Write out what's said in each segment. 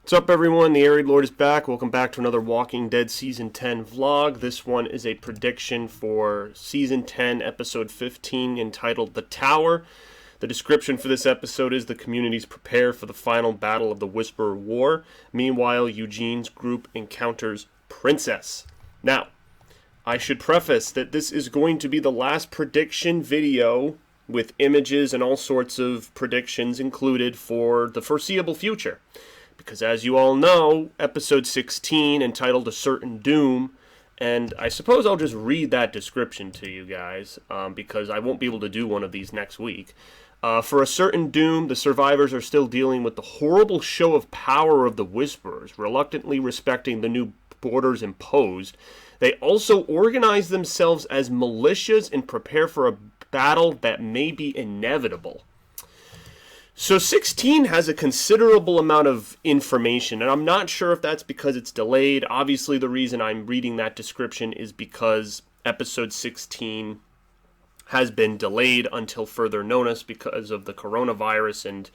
What's up, everyone? The Arid Lord is back. Welcome back to another Walking Dead Season 10 vlog. This one is a prediction for Season 10, Episode 15, entitled The Tower. The description for this episode is the communities prepare for the final battle of the Whisperer War. Meanwhile, Eugene's group encounters Princess. Now, I should preface that this is going to be the last prediction video with images and all sorts of predictions included for the foreseeable future. Because as you all know, episode 16, entitled A Certain Doom, and I suppose I'll just read that description to you guys, because I won't be able to do one of these next week. For a certain doom, the survivors are still dealing with the horrible show of power of the Whisperers, reluctantly respecting the new borders imposed. They also organize themselves as militias and prepare for a battle that may be inevitable. So 16 has a considerable amount of information, and I'm not sure if that's because it's delayed. Obviously, the reason I'm reading that description is because episode 16 has been delayed until further notice because of the coronavirus and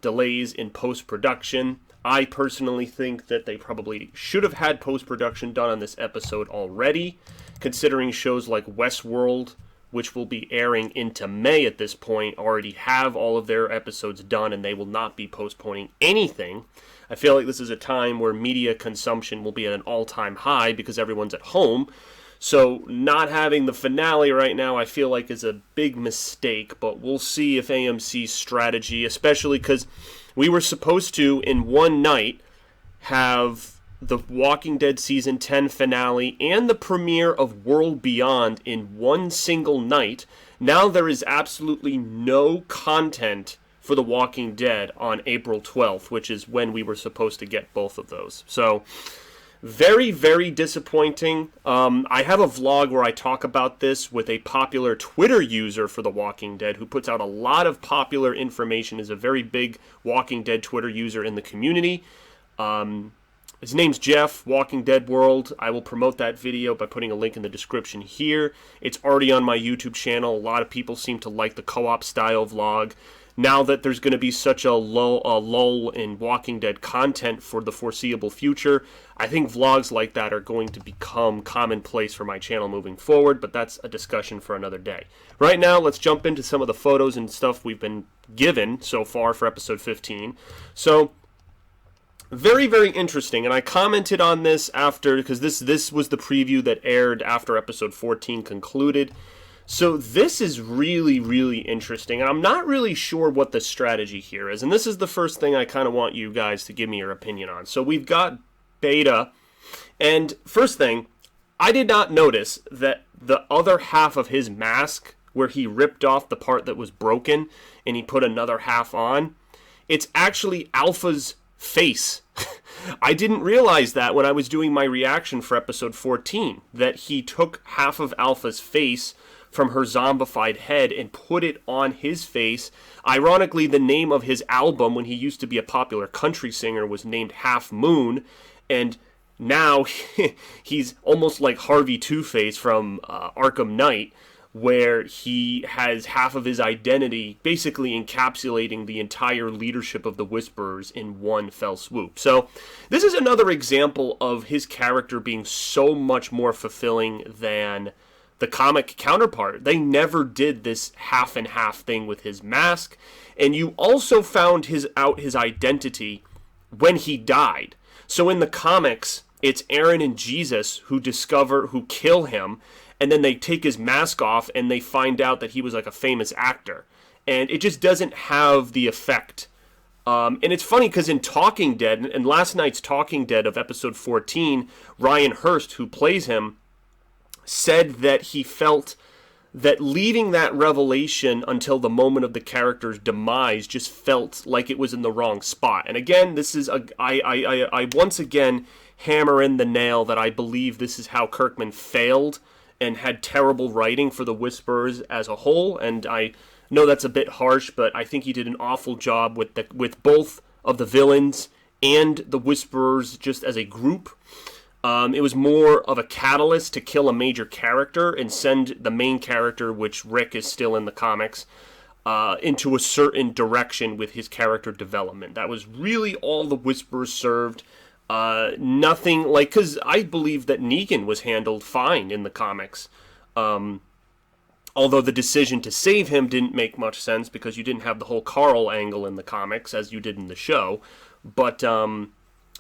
delays in post-production. I personally think that they probably should have had post-production done on this episode already, considering shows like Westworld, which will be airing into May at this point, already have all of their episodes done, and they will not be postponing anything. I feel like this is a time where media consumption will be at an all-time high because everyone's at home. So not having the finale right now, I feel like, is a big mistake, but we'll see if AMC's strategy, especially because we were supposed to, in one night, have the Walking Dead Season 10 finale and the premiere of World Beyond in one single night. Now there is absolutely no content for The Walking Dead on April 12th, which is when we were supposed to get both of those. So, very, very disappointing. I have a vlog where I talk about this with a popular Twitter user for The Walking Dead who puts out a lot of popular information, is a very big Walking Dead Twitter user in the community. His name's Jeff, Walking Dead World. I will promote that video by putting a link in the description here. It's already on my YouTube channel. A lot of people seem to like the co-op style vlog. Now that there's going to be such a lull in Walking Dead content for the foreseeable future, I think vlogs like that are going to become commonplace for my channel moving forward, but that's a discussion for another day. Right now, let's jump into some of the photos and stuff we've been given so far for episode 15. So, very, very interesting, and I commented on this after, because this was the preview that aired after episode 14 concluded. So this is really, really interesting, and I'm not really sure what the strategy here is, and this is the first thing I kind of want you guys to give me your opinion on. So we've got Beta, and first thing, I did not notice that the other half of his mask, where he ripped off the part that was broken, and he put another half on, it's actually Alpha's face. I didn't realize that when I was doing my reaction for episode 14, that he took half of Alpha's face from her zombified head and put it on his face. Ironically, the name of his album, when he used to be a popular country singer, was named Half Moon, and now he's almost like Harvey Two-Face from Arkham Knight, where he has half of his identity basically encapsulating the entire leadership of the Whisperers in one fell swoop. So this is another example of his character being so much more fulfilling than the comic counterpart. They never did this half and half thing with his mask, and you also found his identity when he died. So in the comics, it's Aaron and Jesus who kill him, and then they take his mask off and they find out that he was like a famous actor. And it just doesn't have the effect. And it's funny because in Talking Dead, and last night's Talking Dead of episode 14, Ryan Hurst, who plays him, said that he felt that leaving that revelation until the moment of the character's demise just felt like it was in the wrong spot. And again, this is I once again hammer in the nail that I believe this is how Kirkman failed and had terrible writing for the Whisperers as a whole. And I know that's a bit harsh, but I think he did an awful job with both of the villains and the Whisperers just as a group. It was more of a catalyst to kill a major character and send the main character, which Rick is still in the comics, into a certain direction with his character development. That was really all the Whisperers served. Nothing like, because I believe that Negan was handled fine in the comics. Although the decision to save him didn't make much sense because you didn't have the whole Carl angle in the comics as you did in the show. But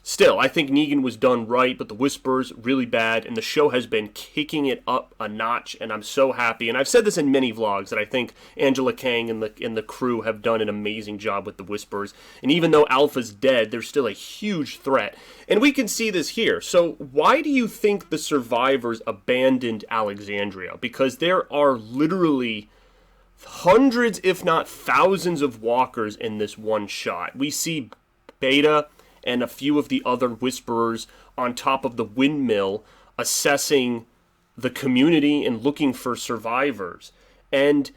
still, I think Negan was done right, but the Whisperers, really bad, and the show has been kicking it up a notch, and I'm so happy. And I've said this in many vlogs, that I think Angela Kang and the crew have done an amazing job with the Whisperers. And even though Alpha's dead, they're still a huge threat. And we can see this here. So why do you think the survivors abandoned Alexandria? Because there are literally hundreds, if not thousands, of walkers in this one shot. We see Beta and a few of the other Whisperers on top of the windmill assessing the community and looking for survivors. And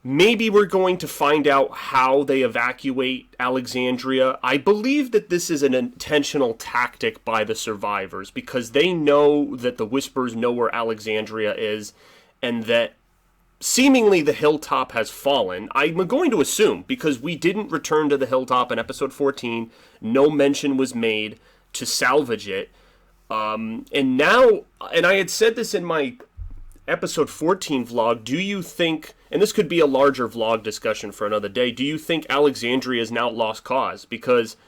maybe we're going to find out how they evacuate Alexandria. I believe that this is an intentional tactic by the survivors because they know that the Whisperers know where Alexandria is and that seemingly the hilltop has fallen. I'm going to assume, because we didn't return to the hilltop in episode 14, no mention was made to salvage it. And now, and I had said this in my episode 14 vlog, do you think, and this could be a larger vlog discussion for another day, do you think Alexandria is now lost cause? Because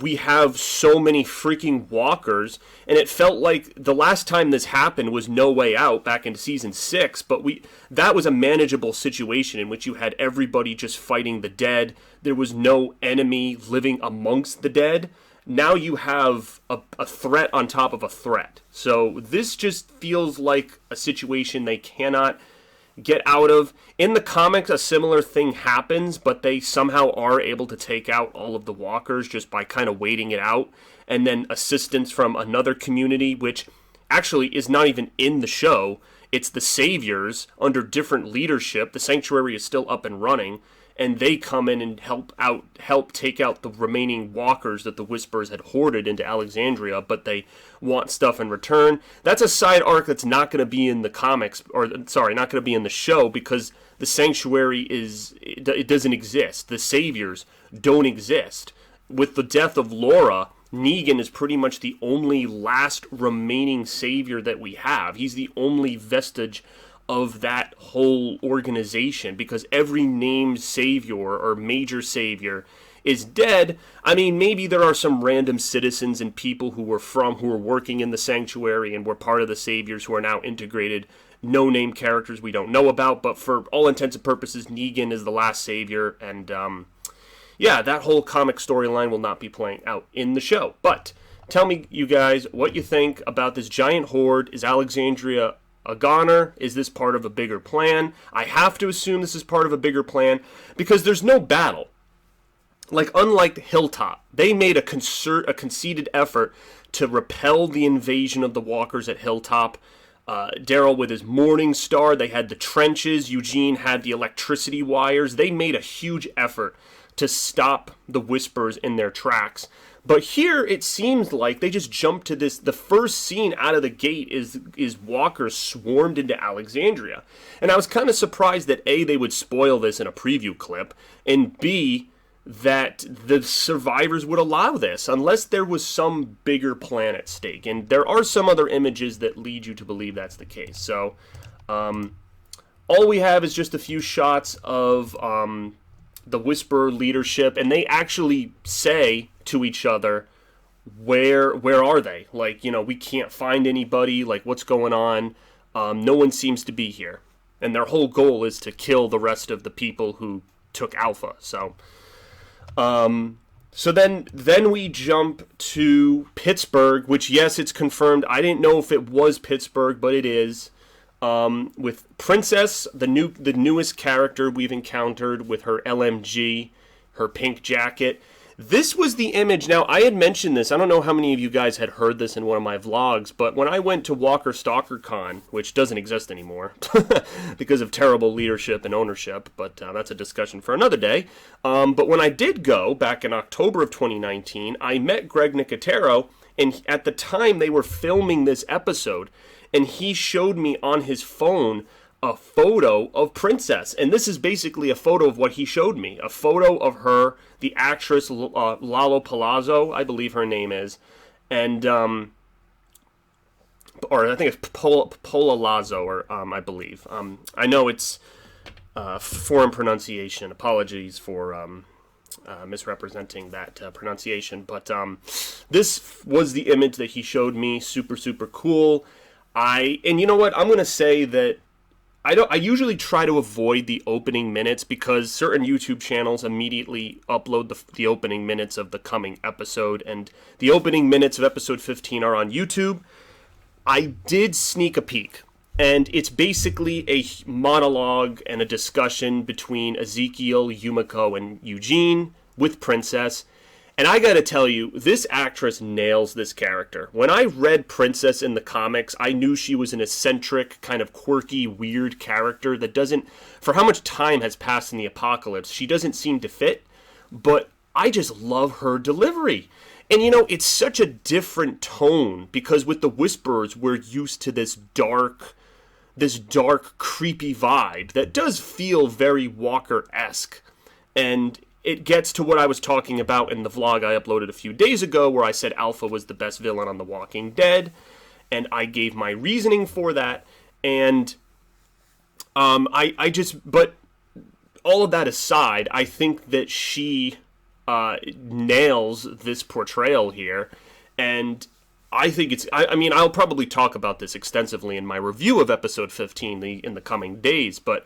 we have so many freaking walkers, and it felt like the last time this happened was No Way Out back in season 6, but that was a manageable situation in which you had everybody just fighting the dead. There was no enemy living amongst the dead. Now you have a threat on top of a threat. So this just feels like a situation they cannot get out of. In the comics, a similar thing happens, but they somehow are able to take out all of the walkers just by kind of waiting it out. And then assistance from another community, which actually is not even in the show. It's the Saviors under different leadership. The Sanctuary is still up and running, and they come in and help take out the remaining walkers that the Whisperers had hoarded into Alexandria, but they want stuff in return. That's a side arc that's not going to be in the comics, or sorry, not going to be in the show, because the Sanctuary it doesn't exist. The Saviors don't exist. With the death of Laura, Negan is pretty much the only last remaining Savior that we have. He's the only vestige of that whole organization, because every named savior or major savior is dead. I mean, maybe there are some random citizens and people who were working in the Sanctuary and were part of the Saviors who are now integrated, no-name characters we don't know about, but for all intents and purposes, Negan is the last savior, and yeah, that whole comic storyline will not be playing out in the show. But tell me, you guys, what you think about this giant horde. Is Alexandria a goner? Is this part of a bigger plan? I have to assume this is part of a bigger plan because there's no battle. Like, unlike Hilltop, they made a conceded effort to repel the invasion of the walkers at Hilltop. Daryl with his Morning Star, they had the trenches, Eugene had the electricity wires. They made a huge effort to stop the Whisperers in their tracks. But here, it seems like they just jumped to this. The first scene out of the gate is walkers swarmed into Alexandria. And I was kind of surprised that A, they would spoil this in a preview clip, and B, that the survivors would allow this, unless there was some bigger plan at stake. And there are some other images that lead you to believe that's the case. So, all we have is just a few shots of the Whisperer leadership, and they actually say to each other, where are they? Like, you know, we can't find anybody. Like, what's going on? No one seems to be here. And their whole goal is to kill the rest of the people who took Alpha. So then we jump to Pittsburgh, which, yes, it's confirmed. I didn't know if it was Pittsburgh, but it is. With Princess, the newest character we've encountered with her LMG, her pink jacket. This was the image. Now, I had mentioned this. I don't know how many of you guys had heard this in one of my vlogs, but when I went to Walker Stalker Con, which doesn't exist anymore because of terrible leadership and ownership, but that's a discussion for another day. But when I did go, back in October of 2019, I met Greg Nicotero, and at the time they were filming this episode, and he showed me on his phone a photo of Princess. And this is basically a photo of what he showed me. A photo of her, the actress Lalo Palazzo, I believe her name is. And, or I think it's Pola Lazo, or I believe. I know it's foreign pronunciation. Apologies for misrepresenting that pronunciation. But this was the image that he showed me. Super, super cool. And you know what? I'm going to say that I usually try to avoid the opening minutes because certain YouTube channels immediately upload the opening minutes of the coming episode, and the opening minutes of episode 15 are on YouTube. I did sneak a peek, and it's basically a monologue and a discussion between Ezekiel, Yumiko, and Eugene with Princess. And I gotta tell you, this actress nails this character. When I read Princess in the comics, I knew she was an eccentric, kind of quirky, weird character that doesn't, for how much time has passed in the apocalypse, she doesn't seem to fit, but I just love her delivery. And you know, it's such a different tone, because with the Whisperers, we're used to this dark, creepy vibe that does feel very Walker-esque. And it gets to what I was talking about in the vlog I uploaded a few days ago, where I said Alpha was the best villain on The Walking Dead, and I gave my reasoning for that, and but all of that aside, I think that she nails this portrayal here, and I think I mean, I'll probably talk about this extensively in my review of episode 15 in the coming days, but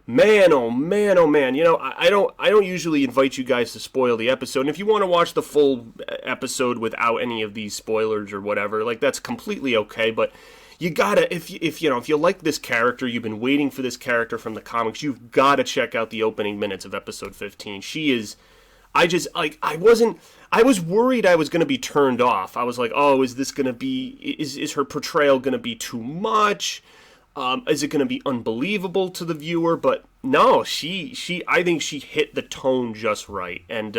man, oh man, oh man, you know, I don't usually invite you guys to spoil the episode, and if you want to watch the full episode without any of these spoilers or whatever, like, that's completely okay, but you gotta, if you like this character, you've been waiting for this character from the comics, you've gotta check out the opening minutes of episode 15. She is, I was worried I was going to be turned off. I was like, oh, is this going to be, is her portrayal going to be too much? Is it going to be unbelievable to the viewer? But no, I think she hit the tone just right. And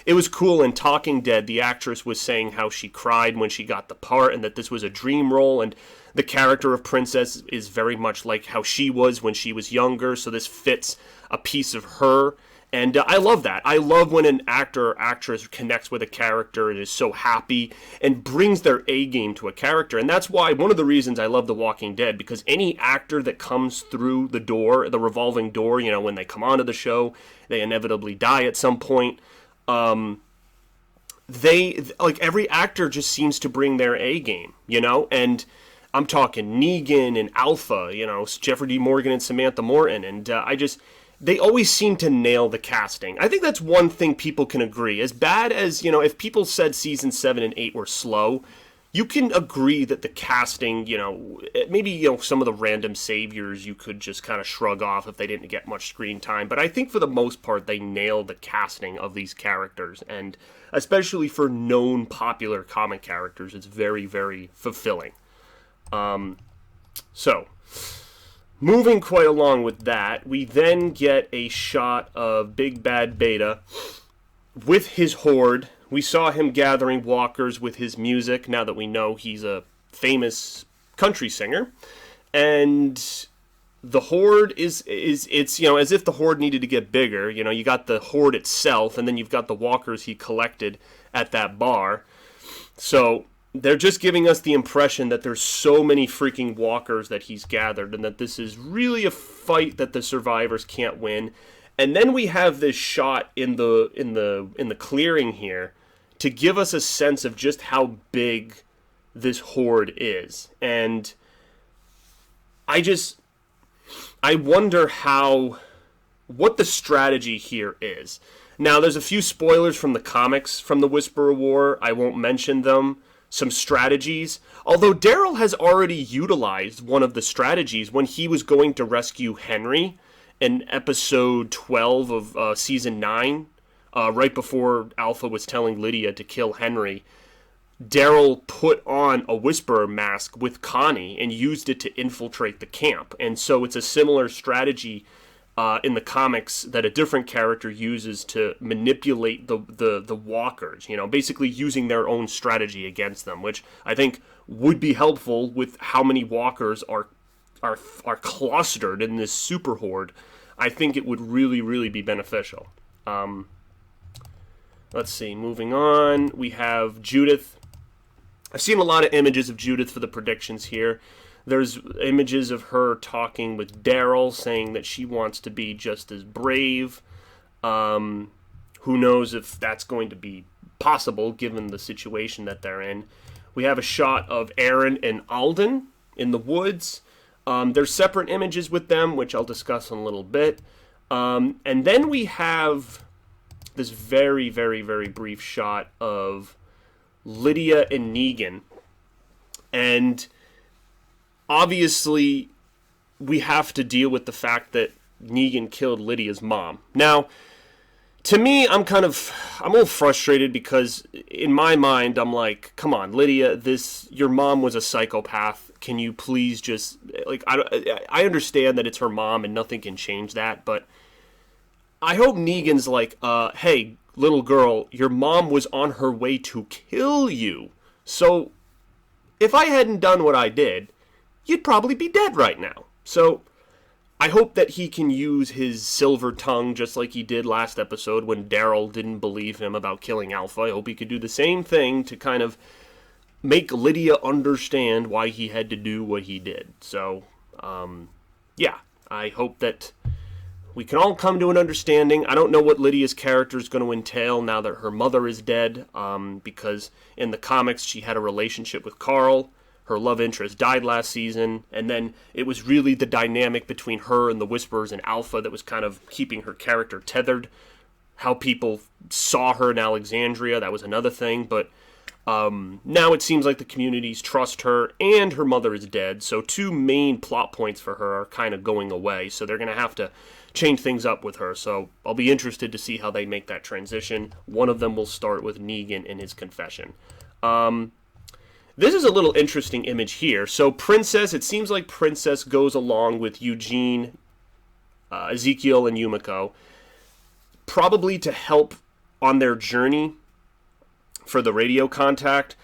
it was cool. In Talking Dead, the actress was saying how she cried when she got the part and that this was a dream role. And the character of Princess is very much like how she was when she was younger. So this fits a piece of her. And I love that. I love when an actor or actress connects with a character and is so happy and brings their A game to a character. And that's why, one of the reasons I love The Walking Dead, because any actor that comes through the door, the revolving door, you know, when they come onto the show, they inevitably die at some point. Every actor just seems to bring their A game, you know? And I'm talking Negan and Alpha, you know, Jeffrey D. Morgan and Samantha Morton. And they always seem to nail the casting. I think that's one thing people can agree. As bad as, you know, if people said season 7 and 8 were slow, you can agree that the casting, you know, maybe, you know, some of the random saviors you could just kind of shrug off if they didn't get much screen time. But I think for the most part, they nailed the casting of these characters. And especially for known popular comic characters, it's very, very fulfilling. Moving quite along with that, we then get a shot of Big Bad Beta with his Horde. We saw him gathering walkers with his music, now that we know he's a famous country singer. And the Horde it's, you know, as if the Horde needed to get bigger. You know, you got the Horde itself, and then you've got the walkers he collected at that bar. So they're just giving us the impression that there's so many freaking walkers that he's gathered, and that this is really a fight that the survivors can't win. And then we have this shot in the clearing here to give us a sense of just how big this Horde is. And I wonder what the strategy here is. Now, there's a few spoilers from the comics from the Whisperer War. I won't mention them. Some strategies. Although Daryl has already utilized one of the strategies when he was going to rescue Henry in episode 12 of season 9, right before Alpha was telling Lydia to kill Henry. Daryl put on a Whisperer mask with Connie and used it to infiltrate the camp. And so it's a similar strategy in the comics that a different character uses to manipulate the walkers, you know, basically using their own strategy against them, which I think would be helpful with how many walkers are are clustered in this super horde, I think it would really, really be beneficial. Let's see, moving on, we have Judith. I've seen a lot of images of Judith for the predictions here. There's images of her talking with Daryl, saying that she wants to be just as brave. Who knows if that's going to be possible, given the situation that they're in. We have a shot of Aaron and Alden in the woods. There's separate images with them, which I'll discuss in a little bit. And then we have this very, very, very brief shot of Lydia and Negan. And obviously, we have to deal with the fact that Negan killed Lydia's mom. Now, to me, I'm a little frustrated because in my mind, I'm like, come on, Lydia, your mom was a psychopath. Can you please just, like, I understand that it's her mom and nothing can change that, but I hope Negan's like, hey, little girl, your mom was on her way to kill you. So, if I hadn't done what I did, you'd probably be dead right now. So, I hope that he can use his silver tongue just like he did last episode when Daryl didn't believe him about killing Alpha. I hope he could do the same thing to kind of make Lydia understand why he had to do what he did. So, yeah, I hope that we can all come to an understanding. I don't know what Lydia's character is going to entail now that her mother is dead, because in the comics she had a relationship with Carl. Her love interest died last season, and then it was really the dynamic between her and the Whisperers and Alpha that was kind of keeping her character tethered. How people saw her in Alexandria, that was another thing, but now it seems like the communities trust her, and her mother is dead, so two main plot points for her are kind of going away, so they're going to have to change things up with her, so I'll be interested to see how they make that transition. One of them will start with Negan in his confession. This is a little interesting image here. So Princess, it seems like Princess goes along with Eugene, Ezekiel, and Yumiko, probably to help on their journey for the radio contact.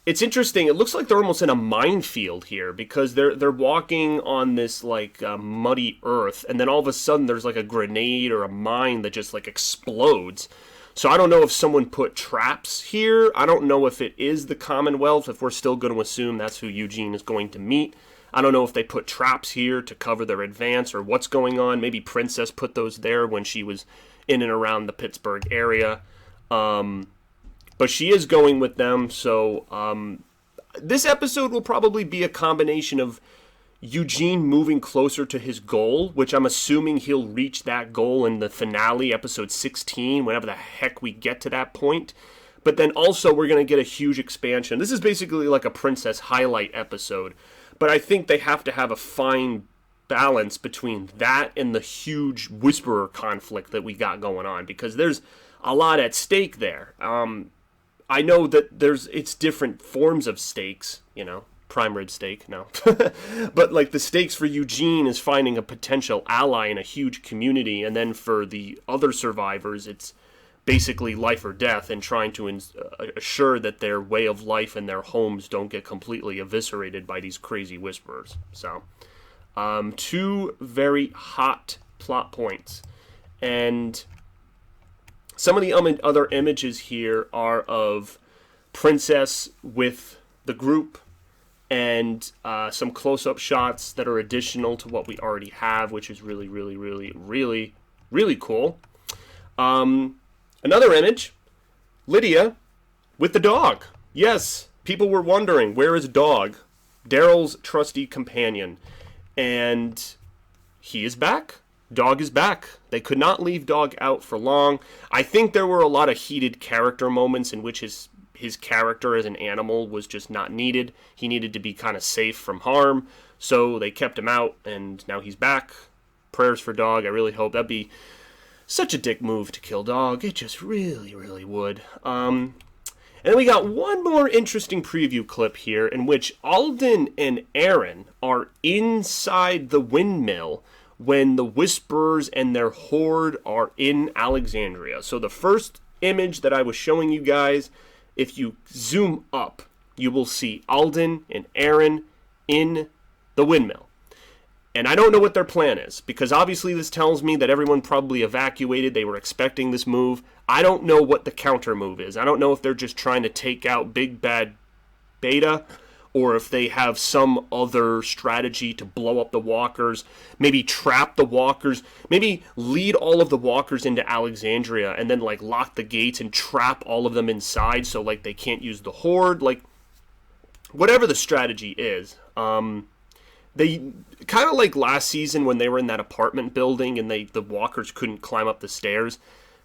It's interesting. It looks like they're almost in a minefield here because they're walking on this like muddy earth, and then all of a sudden there's like a grenade or a mine that just like explodes. So I don't know if someone put traps here. I don't know if it is the Commonwealth, if we're still going to assume that's who Eugene is going to meet. I don't know if they put traps here to cover their advance or what's going on. Maybe Princess put those there when she was in and around the Pittsburgh area. But she is going with them, so this episode will probably be a combination of Eugene moving closer to his goal, which I'm assuming he'll reach that goal in the finale, episode 16, whenever the heck we get to that point. But then also we're going to get a huge expansion. This is basically like a Princess highlight episode, but I think they have to have a fine balance between that and the huge Whisperer conflict that we got going on, because there's a lot at stake there. I know that it's different forms of stakes, you know. Prime rib steak, no. But like the stakes for Eugene is finding a potential ally in a huge community, and then for the other survivors, it's basically life or death and trying to assure that their way of life and their homes don't get completely eviscerated by these crazy Whisperers. So, two very hot plot points. And some of the other images here are of Princess with the group, and some close-up shots that are additional to what we already have, which is really, really, really, really, really cool. Another image, Lydia with the dog. Yes, people were wondering, where is Dog? Daryl's trusty companion. And he is back. Dog is back. They could not leave Dog out for long. I think there were a lot of heated character moments in which his character as an animal was just not needed. He needed to be kind of safe from harm, so they kept him out, and now he's back. Prayers for Dog. I really hope. That'd be such a dick move to kill Dog. It just really, really would. And then we got one more interesting preview clip here in which Alden and Aaron are inside the windmill when the Whisperers and their horde are in Alexandria. So the first image that I was showing you guys, if you zoom up, you will see Alden and Aaron in the windmill. And I don't know what their plan is, because obviously this tells me that everyone probably evacuated. They were expecting this move. I don't know what the counter move is. I don't know if they're just trying to take out Big Bad Beta, or if they have some other strategy to blow up the walkers, maybe trap the walkers, maybe lead all of the walkers into Alexandria and then like lock the gates and trap all of them inside so like they can't use the Horde. Like, whatever the strategy is, they kind of like last season when they were in that apartment building and the walkers couldn't climb up the stairs.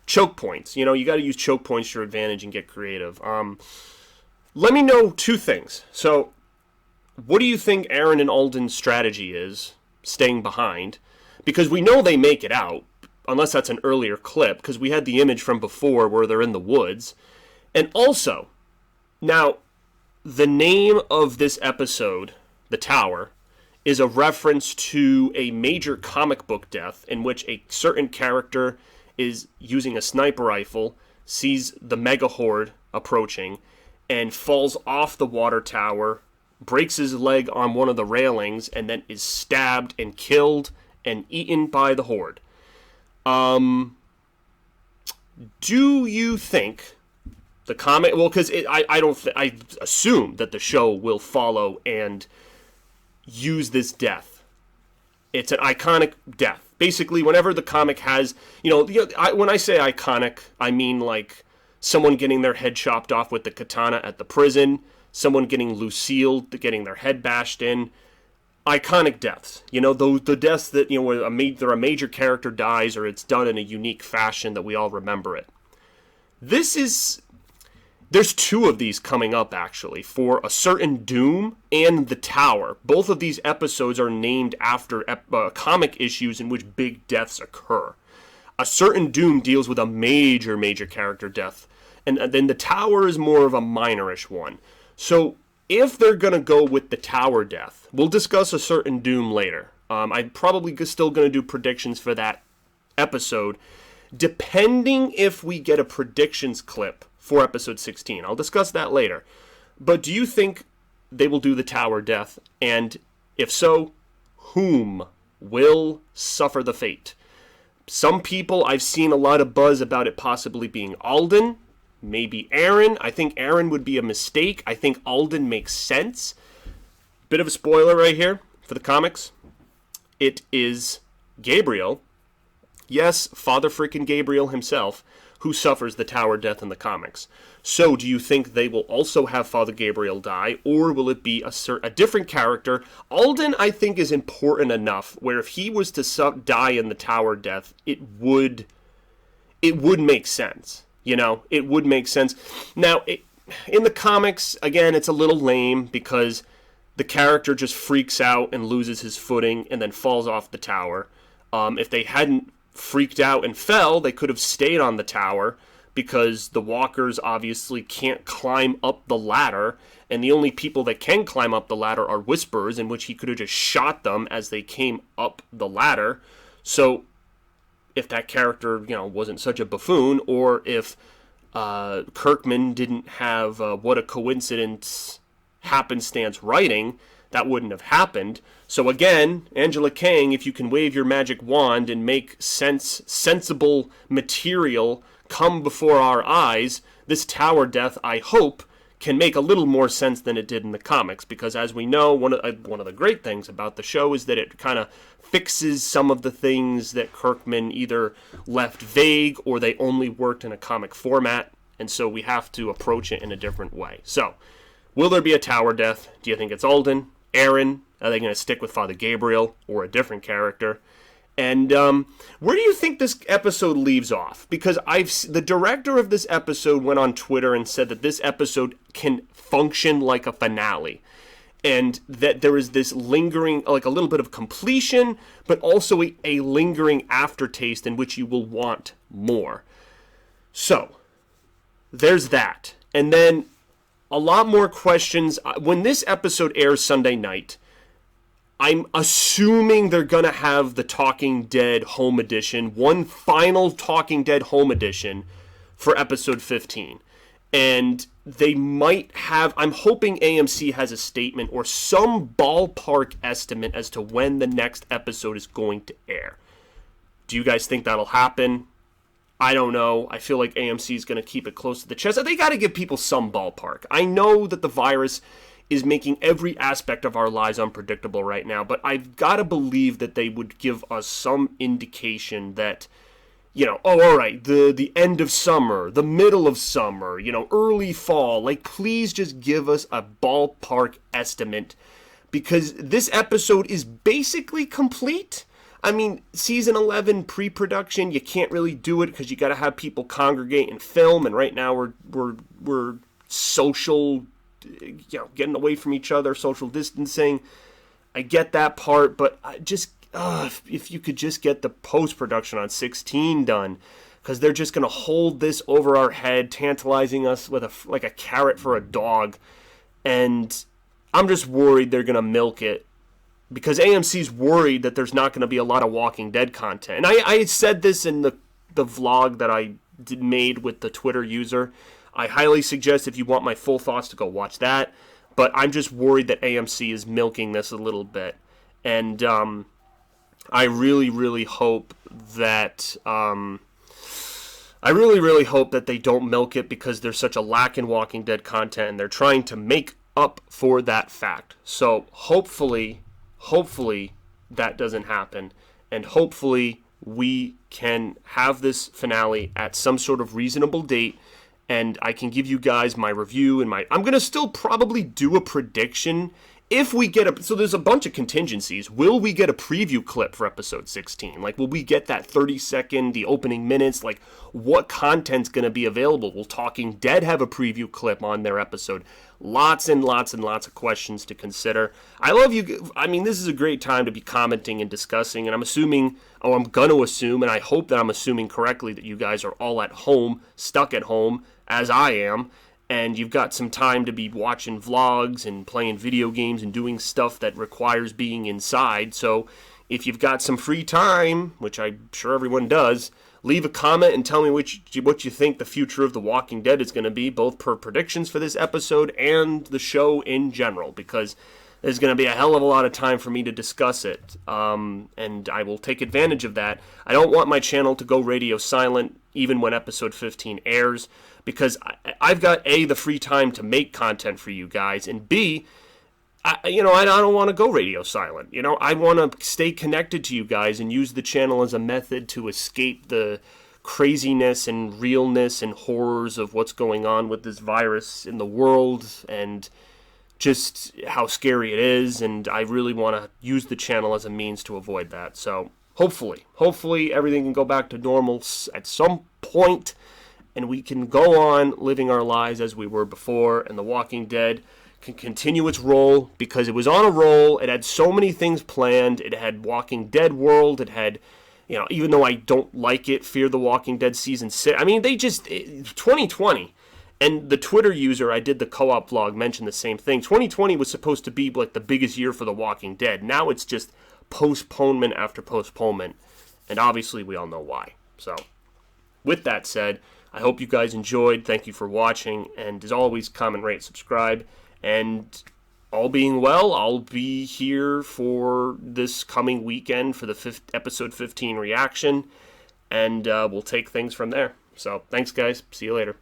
Choke points. You know, you got to use choke points to your advantage and get creative. Let me know two things. So, what do you think Aaron and Alden's strategy is, staying behind? Because we know they make it out, unless that's an earlier clip, because we had the image from before where they're in the woods. And also, now, the name of this episode, The Tower, is a reference to a major comic book death in which a certain character is using a sniper rifle, sees the Mega Horde approaching, and falls off the water tower, breaks his leg on one of the railings, and then is stabbed and killed and eaten by the Horde. Do you think the comic... Well, because I assume that the show will follow and use this death. It's an iconic death. Basically, whenever the comic has... when I say iconic, I mean like someone getting their head chopped off with the katana at the prison, someone getting Lucille, getting their head bashed in. Iconic deaths. You know, the deaths that, where a major character dies or it's done in a unique fashion that we all remember it. There's two of these coming up, actually, for A Certain Doom and The Tower. Both of these episodes are named after comic issues in which big deaths occur. A Certain Doom deals with a major character death, and then The Tower is more of a minorish one. So, if they're going to go with the Tower death, we'll discuss A Certain Doom later. I'm probably still going to do predictions for that episode, depending if we get a predictions clip for episode 16. I'll discuss that later. But do you think they will do the Tower death? And if so, whom will suffer the fate? Some people, I've seen a lot of buzz about it possibly being Alden, maybe Aaron. I think Aaron would be a mistake. I think Alden makes sense. Bit of a spoiler right here for the comics. It is Gabriel. Yes, Father freaking Gabriel himself, who suffers the Tower death in the comics. So, do you think they will also have Father Gabriel die, or will it be a different character? Alden, I think, is important enough where if he was to die in the Tower death, it would make sense. You know, it would make sense. Now, in the comics, again, it's a little lame because the character just freaks out and loses his footing and then falls off the tower. If they hadn't freaked out and fell, they could have stayed on the tower because the walkers obviously can't climb up the ladder, and the only people that can climb up the ladder are Whisperers, in which he could have just shot them as they came up the ladder. So if that character, wasn't such a buffoon, or if Kirkman didn't have what a coincidence happenstance writing, that wouldn't have happened. So again, Angela Kang, if you can wave your magic wand and make sensible material come before our eyes, this Tower death, I hope, can make a little more sense than it did in the comics. Because as we know, one of the great things about the show is that it kind of fixes some of the things that Kirkman either left vague or they only worked in a comic format. And so we have to approach it in a different way. So, will there be a Tower death? Do you think it's Alden? Aaron? Are they going to stick with Father Gabriel or a different character? And where do you think this episode leaves off? Because the director of this episode went on Twitter and said that this episode can function like a finale. And that there is this lingering, like a little bit of completion, but also a lingering aftertaste in which you will want more. So, there's that. And then a lot more questions. When this episode airs Sunday night, I'm assuming they're going to have the Talking Dead Home Edition, one final Talking Dead Home Edition for episode 15. And they might have, I'm hoping AMC has a statement or some ballpark estimate as to when the next episode is going to air. Do you guys think that'll happen? I don't know. I feel like AMC is going to keep it close to the chest. They got to give people some ballpark. I know that the virus is making every aspect of our lives unpredictable right now, but I've got to believe that they would give us some indication that, all right, the end of summer, the middle of summer, early fall. Like, please just give us a ballpark estimate, because this episode is basically complete. I mean, season 11 pre-production, you can't really do it because you got to have people congregate and film, and right now we're social, getting away from each other, social distancing. I get that part, but if you could just get the post-production on 16 done, because they're just going to hold this over our head, tantalizing us with like a carrot for a dog, and I'm just worried they're going to milk it, because AMC's worried that there's not going to be a lot of Walking Dead content. And I said this in the vlog that I made with the Twitter user. I highly suggest, if you want my full thoughts, to go watch that. But I'm just worried that AMC is milking this a little bit. And I really, really hope that they don't milk it, because there's such a lack in Walking Dead content, and they're trying to make up for that fact. So hopefully that doesn't happen, and hopefully we can have this finale at some sort of reasonable date, and I can give you guys my review and I'm going to still probably do a prediction if we get so there's a bunch of contingencies. Will we get a preview clip for episode 16? Like, will we get that 30-second, the opening minutes? Like, what content's going to be available? Will Talking Dead have a preview clip on their episode? Lots and lots and lots of questions to consider. I love you. I mean, this is a great time to be commenting and discussing, and I'm going to assume, and I hope that I'm assuming correctly, that you guys are all at home, stuck at home, as I am, and you've got some time to be watching vlogs and playing video games and doing stuff that requires being inside. So if you've got some free time, which I'm sure everyone does, leave a comment and tell me what you think the future of The Walking Dead is going to be, both per predictions for this episode and the show in general, because there's going to be a hell of a lot of time for me to discuss it, and I will take advantage of that. I don't want my channel to go radio silent even when episode 15 airs, because I've got A, the free time to make content for you guys, and B, I don't want to go radio silent. I want to stay connected to you guys and use the channel as a method to escape the craziness and realness and horrors of what's going on with this virus in the world, and just how scary it is, and I really want to use the channel as a means to avoid that. So hopefully everything can go back to normal at some point, and we can go on living our lives as we were before, and The Walking Dead can continue its role, because it was on a roll. It had so many things planned. It had Walking Dead World. It had, even though I don't like it, Fear the Walking Dead Season 6. I mean, 2020, and the Twitter user I did the co-op vlog mentioned the same thing. 2020 was supposed to be like the biggest year for The Walking Dead. Now it's just postponement after postponement, and obviously we all know why. So, with that said, I hope you guys enjoyed. Thank you for watching, and as always, comment, rate, subscribe, and all being well, I'll be here for this coming weekend for the episode 15 reaction, and we'll take things from there. So, thanks guys. See you later.